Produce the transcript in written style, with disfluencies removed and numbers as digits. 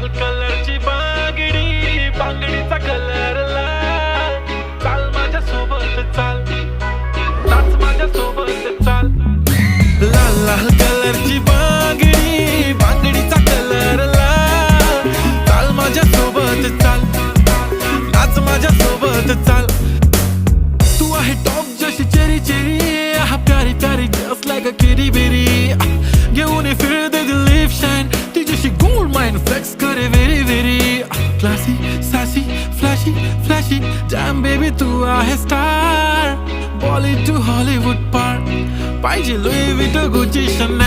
लाल कलरची बांगडी, बांगडीचा कलर लाल. चाल माझ्या सोबत चाल, नाच माझ्या सोबत चाल. लाल लाल कलरची बांगडी, बांगडीचा कलर लाल. चाल माझ्या सोबत चाल, नाच माझ्या सोबत चाल. तू आहे टॉप जशी चेरी चेरी, हा प्यारी प्यारी just like a kitty bitty. घेऊन फिर दे दिल लिप शाईन, तुझ्याशी गोल्ड माइन फ्लेक्स करे very very. Classy sassy flashy flashy jam baby तू आहे स्टार. बॉलिवूड टू हॉलिवूड पार, पाहिजे लुई विटो गुची शनॅल.